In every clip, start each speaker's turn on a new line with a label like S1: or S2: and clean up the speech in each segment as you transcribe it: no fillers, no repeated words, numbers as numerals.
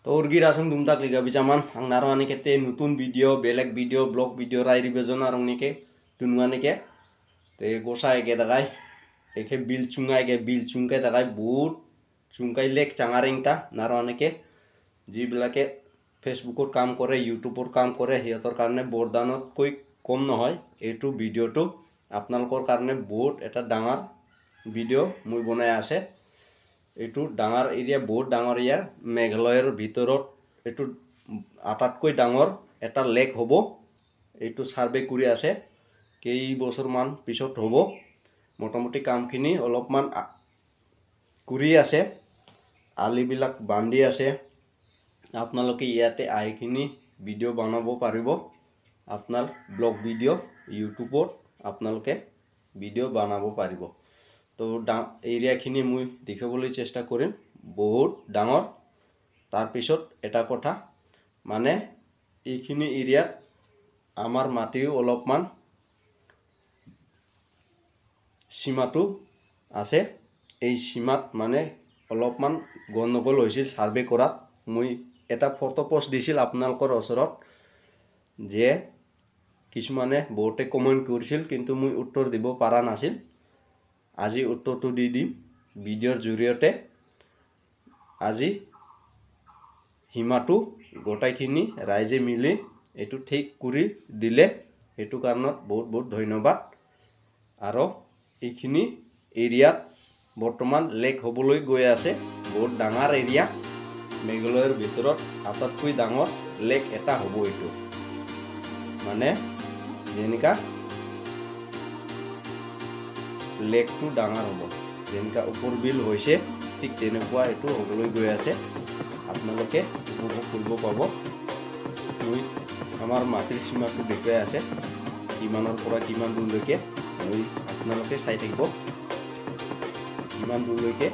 S1: তো উর্গির আসুন দুমতাক লিগা বিজামান আং নারওয়ানি কেতে নতুন ভিডিও বেলেগ ভিডিও ব্লগ ভিডিও রাইরি বেজন আর উনিকে তুনওয়ানিকে তে গোসাই গে দাগাই একে বিল চুঙ্গাই গে বিল চুঙ্গাই দাগাই বহুত চুঙ্গাই লেক চাঙারিংটা নারওয়ানিকে যিবিলাকে ফেসবুকত কাম কৰে ইউটিউবত কাম কৰে হিয়তৰ কাৰণে বৰদানতকৈ কম নহয় এইটো ভিডিঅ'টো আপোনালোকৰ কাৰণে বহুত এটা ডাঙৰ ভিডিঅ' মই বনাই আছে এইটো ডাঙৰ এৰিয়া বহুত ডাঙৰ এৰিয়া মেঘালয়ৰ ভিতৰত এইটো আটাতকৈ ডাঙৰ এটা লেক হ'ব এইটো সাৰ্ভে কৰি আছে কেই বছৰমান পিছত হ'ব মোটামুটি কামখিনি অলপমান কৰি আছে আলিবিলাক বান্ধি আছে আপোনালোকে ইয়াতে আইখিনি ভিডিঅ' বনাব পাৰিব আপনাৰ ব্লগ ভিডিঅ' ইউটিউবত আপোনালোকে ভিডিঅ' বনাব পাৰিব তো এৰিয়াখিনি মই দেখাবলৈ চেষ্টা কৰিম বহুত ডাঙৰ তাৰ পিছত এটা কথা মানে এইখিনি এৰিয়াত আমাৰ মাটিও অলপমান সীমাটো আছে এই সীমাত মানে অলপমান গণ্ডগোল হৈছিল সাৰ্ভে কৰাত মই এটা ফটো পোষ্ট দিছিল আপোনালোকৰ ওচৰত যে কিছুমানে বহুতে কমেন্ট কৰিছিল কিন্তু মই উত্তৰ দিব পাৰা নাছিল আজি উত্তৰটো দি দিম ভিডিঅ'ৰ জৰিয়তে আজি হিমাটো গোটাইখিনি ৰাইজে মিলি এটো ঠিক কৰি দিলে এটো কাৰণত বহুত বহুত ধন্যবাদ আৰু এইখিনি এৰিয়াত বৰ্তমান লেক হ'বলৈ গৈ আছে বহুত ডাঙৰ এৰিয়া মেঘালয়ৰ ভিতৰত আটাইতকৈ ডাঙৰ লেক এটা হ'ব এটো মানে যেনেকা লেকটো ডাঙৰ হ'ব যেনেকা ওপৰ বিল হৈছে ঠিক তেনেকুৱা এটো হ'বলৈ গৈ আছে আপোনালোকে উপভোগ কৰিব পাব মই আমাৰ মাটিৰ সীমাটো দেখাই আছে কিমানৰ পৰা কিমান দূৰলৈকে মই আপোনালোকে চাই থাকিব কিমান দূৰলৈকে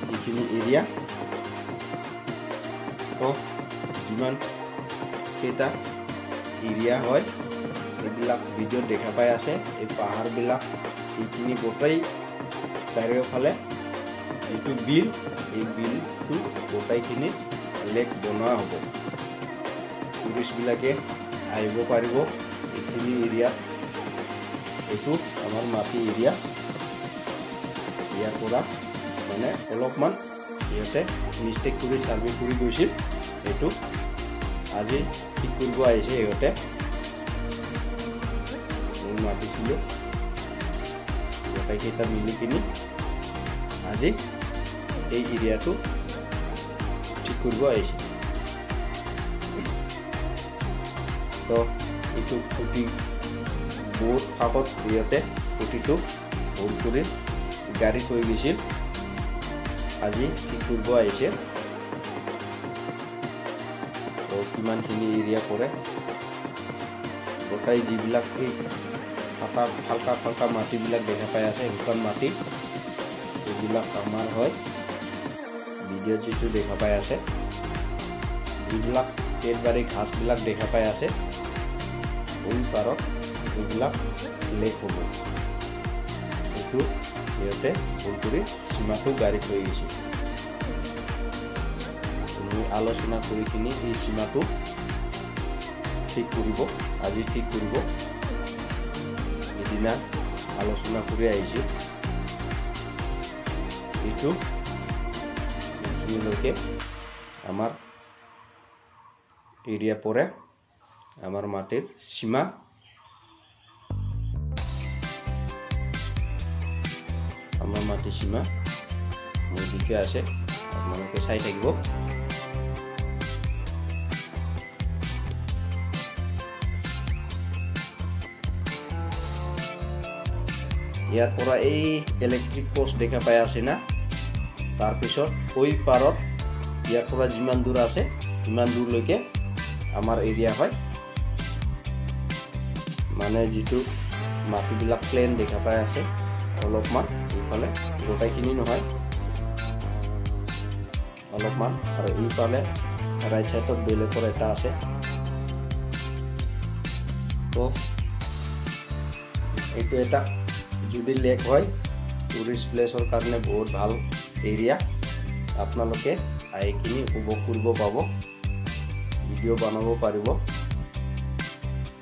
S1: এইখিনি এৰিয়া তো যিমান কেইটা এৰিয়া হয় এইবিলাক ভিডিঅ' দেখা পাই আছে এই পাহাৰবিলাক এইখিনি গোটেই চাৰিওফালে এইটো বিল এই বিলটো গোটেইখিনি লেক বনোৱা হ'ব টুৰিষ্টবিলাকে আহিব পাৰিব এইখিনি এৰিয়া এইটো আমাৰ মাটি এৰিয়া ইয়াৰ পৰা মানে অলপমান ইহঁতে মিষ্টেক কৰি সাৰ্ভে কৰি গৈছিল এইটো আজি ঠিক কৰিব আহিছে ইহঁতে মই মাতিছিলোঁ গোটেইকেইটা মিলি কিনি আজি এই এৰিয়াটো ঠিক কৰিব আহিছে তো এইটো খুঁটি বহুত ফাকত ইহঁতে খুঁটিটো ভুল কৰি গাড়ী থৈ গৈছিল আজি ঠিক কৰিব আহিছে তো কিমানখিনি এৰিয়া পৰে গোটাই যিবিলাক এই ফাল্কা ফাল্কা মাটিবিলাক দেখা পাই আছে শুকান মাটি এইবিলাক আমাৰ হয় ভিডিঅ' যিটো দেখা পাই আছে যিবিলাক পেটবাৰী ঘাঁচবিলাক দেখা পাই আছে ওই পাৰত এইবিলাক লেক হ'ব এইটো সিহঁতে ভুল কৰি সীমাটো গাড়ী থৈ গৈছে মই আলোচনা কৰি কিনি এই সীমাটো ঠিক কৰিব আজি ঠিক কৰিব এদিনা আলোচনা কৰি আহিছোঁ এইটো এইখিনিলৈকে আমাৰ এৰিয়া পৰে আমাৰ মাটিৰ সীমা আমাৰ মাটিৰ সীমা মই দিকে আছে আপোনালোকে চাই থাকিব ইয়াৰ পৰা এই ইলেক্ট্ৰিক পোষ্ট দেখা পাই আছে না তাৰপিছত ওই পাৰত ইয়াৰ পৰা যিমান দূৰ আছে ইমান দূৰলৈকে আমাৰ এৰিয়া হয় মানে যিটো মাটিবিলাক প্লেন দেখা পাই আছে অলপমান এইফালে গোটাইখিনি নহয় অলপমান আৰু এইফালে ৰাইট সাইডত বেলেগৰ এটা আছে তো এইটো এটা যদি লেক হয় টুৰিষ্ট প্লেচৰ কাৰণে বহুত ভাল এৰিয়া আপোনালোকে এইখিনি উপভোগ কৰিব পাব ভিডিও বনাব পাৰিব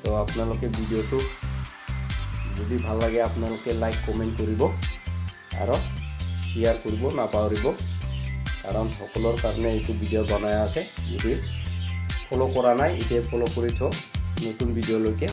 S1: তো আপোনালোকে ভিডিওটো যদি ভাল লাগে আপোনালোকে লাইক কমেন্ট কৰিব আৰু শেয়াৰ কৰিব নাপাহৰিব কাৰণ সকলোৰ কাৰণে এইটো ভিডিও বনাই আছে যদি ফলো কৰা নাই এতিয়া ফলো কৰি থ নতুন ভিডিও লৈকে